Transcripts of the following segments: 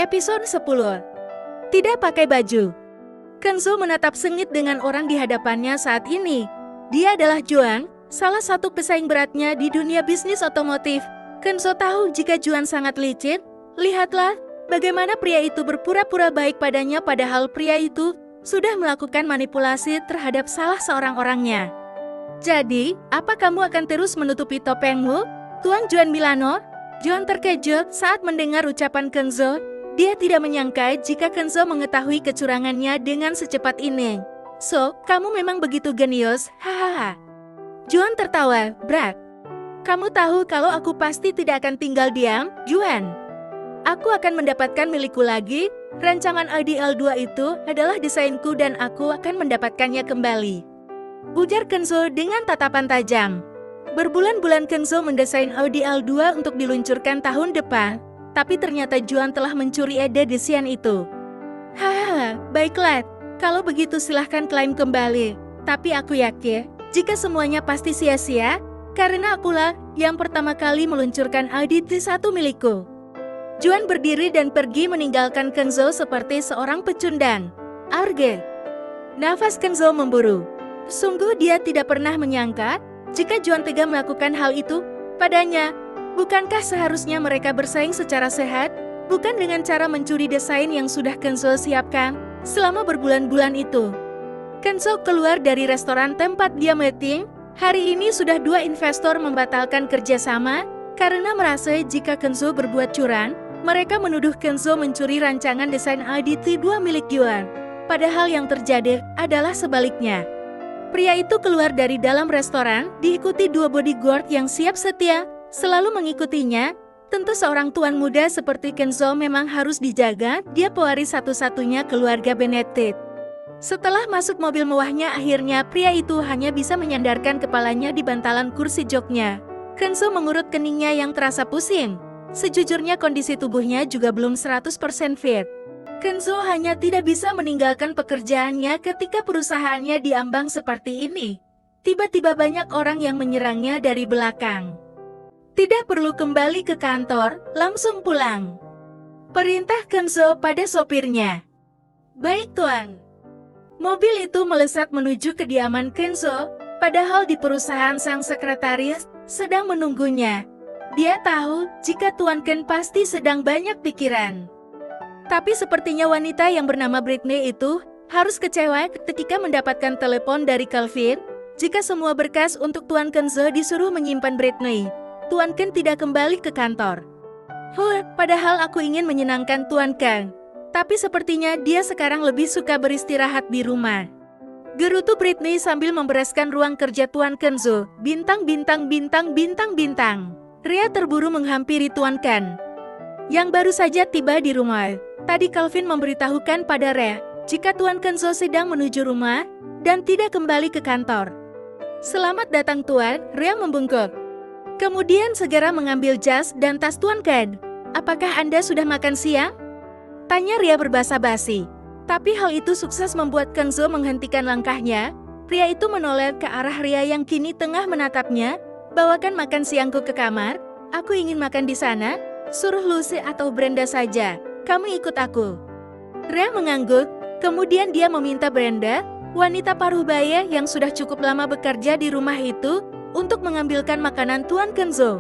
Episode 10. Tidak pakai baju. Kenzo menatap sengit dengan orang di hadapannya saat ini. Dia adalah Juan, salah satu pesaing beratnya di dunia bisnis otomotif. Kenzo tahu jika Juan sangat licik. Lihatlah bagaimana pria itu berpura-pura baik padanya padahal pria itu sudah melakukan manipulasi terhadap salah seorang orangnya. Jadi, apa kamu akan terus menutupi topengmu, Tuan Juan Milano? Juan terkejut saat mendengar ucapan Kenzo. Dia tidak menyangka jika Kenzo mengetahui kecurangannya dengan secepat ini. So, kamu memang begitu genius, hahaha. Juan tertawa, berat. Kamu tahu kalau aku pasti tidak akan tinggal diam, Juan. Aku akan mendapatkan milikku lagi. Rancangan Audi L2 itu adalah desainku dan aku akan mendapatkannya kembali. Ujar Kenzo dengan tatapan tajam. Berbulan-bulan Kenzo mendesain Audi L2 untuk diluncurkan tahun depan. Tapi ternyata Juan telah mencuri ide desain itu. Hahaha, baiklah. Kalau begitu silahkan klaim kembali. Tapi aku yakin, jika semuanya pasti sia-sia, karena akulah yang pertama kali meluncurkan Audi T1 milikku. Juan berdiri dan pergi meninggalkan Kenzo seperti seorang pecundang. Arge. Nafas Kenzo memburu. Sungguh dia tidak pernah menyangka, jika Juan tega melakukan hal itu padanya. Bukankah seharusnya mereka bersaing secara sehat, bukan dengan cara mencuri desain yang sudah Kenzo siapkan selama berbulan-bulan itu? Kenzo keluar dari restoran tempat dia meeting. Hari ini sudah 2 investor membatalkan kerjasama karena merasa jika Kenzo berbuat curang. Mereka menuduh Kenzo mencuri rancangan desain Audi T2 milik Juan. Padahal yang terjadi adalah sebaliknya. Pria itu keluar dari dalam restoran, diikuti 2 bodyguard yang siap setia selalu mengikutinya. Tentu seorang tuan muda seperti Kenzo memang harus dijaga, dia pewaris satu-satunya keluarga Benedict. Setelah masuk mobil mewahnya, akhirnya pria itu hanya bisa menyandarkan kepalanya di bantalan kursi joknya. Kenzo mengurut keningnya yang terasa pusing. Sejujurnya kondisi tubuhnya juga belum 100% fit. Kenzo hanya tidak bisa meninggalkan pekerjaannya ketika perusahaannya diambang seperti ini. Tiba-tiba banyak orang yang menyerangnya dari belakang. Tidak perlu kembali ke kantor, langsung pulang. Perintah Kenzo pada sopirnya. Baik tuan. Mobil itu melesat menuju kediaman Kenzo, padahal di perusahaan sang sekretaris sedang menunggunya. Dia tahu jika Tuan Ken pasti sedang banyak pikiran. Tapi sepertinya wanita yang bernama Britney itu harus kecewa ketika mendapatkan telepon dari Calvin. Jika semua berkas untuk Tuan Kenzo disuruh menyimpan Britney, Tuan Ken tidak kembali ke kantor. Padahal aku ingin menyenangkan Tuan Ken. Tapi sepertinya dia sekarang lebih suka beristirahat di rumah. Gerutu Britney sambil membereskan ruang kerja Tuan Kenzo. Bintang, bintang, bintang, bintang, bintang. Ria terburu menghampiri Tuan Ken, yang baru saja tiba di rumah. Tadi Calvin memberitahukan pada Ria, jika Tuan Kenzo sedang menuju rumah, dan tidak kembali ke kantor. Selamat datang Tuan, Ria membungkuk. Kemudian segera mengambil jas dan tas Tuan Ken. Apakah Anda sudah makan siang? Tanya Ria berbahasa basi. Tapi hal itu sukses membuat Kenzo menghentikan langkahnya. Pria itu menoleh ke arah Ria yang kini tengah menatapnya. Bawakan makan siangku ke kamar. Aku ingin makan di sana. Suruh Lucy atau Brenda saja. Kamu ikut aku. Ria mengangguk. Kemudian dia meminta Brenda, wanita paruh baya yang sudah cukup lama bekerja di rumah itu, untuk mengambilkan makanan Tuan Kenzo.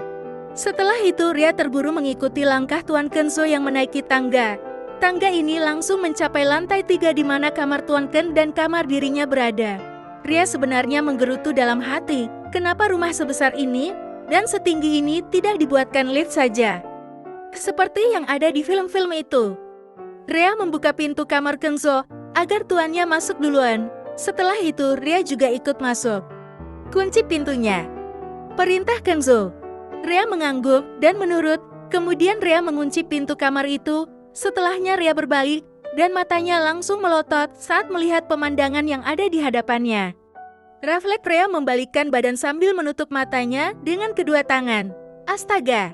Setelah itu Ria terburu mengikuti langkah Tuan Kenzo yang menaiki tangga. Tangga ini langsung mencapai lantai 3 di mana kamar Tuan Ken dan kamar dirinya berada. Ria sebenarnya menggerutu dalam hati, kenapa rumah sebesar ini dan setinggi ini tidak dibuatkan lift saja? Seperti yang ada di film-film itu. Ria membuka pintu kamar Kenzo agar tuannya masuk duluan. Setelah itu Ria juga ikut masuk. Kunci pintunya. Perintah Kenzo. Ria mengangguk dan menurut. Kemudian Ria mengunci pintu kamar itu. Setelahnya Ria berbalik dan matanya langsung melotot saat melihat pemandangan yang ada di hadapannya. Refleks Ria membalikkan badan sambil menutup matanya dengan kedua tangan. Astaga.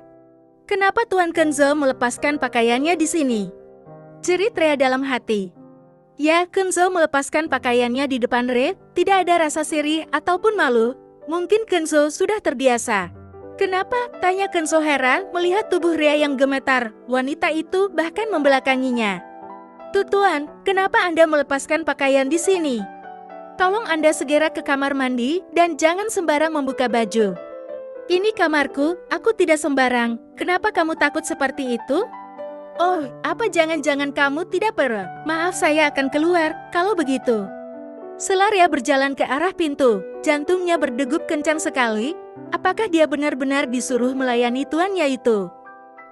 Kenapa Tuan Kenzo melepaskan pakaiannya di sini? Jerit Ria dalam hati. Ya, Kenzo melepaskan pakaiannya di depan Ria, tidak ada rasa sirih ataupun malu. Mungkin Kenzo sudah terbiasa. Kenapa? Tanya Kenzo heran melihat tubuh Ria yang gemetar. Wanita itu bahkan membelakanginya. Tuan, kenapa Anda melepaskan pakaian di sini? Tolong Anda segera ke kamar mandi dan jangan sembarang membuka baju. Ini kamarku, aku tidak sembarang. Kenapa kamu takut seperti itu? Oh, apa jangan-jangan kamu tidak perlu? Maaf, saya akan keluar, kalau begitu. Selaria berjalan ke arah pintu, jantungnya berdegup kencang sekali. Apakah dia benar-benar disuruh melayani tuannya itu?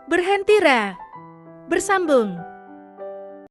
Berhenti, Ra. Bersambung.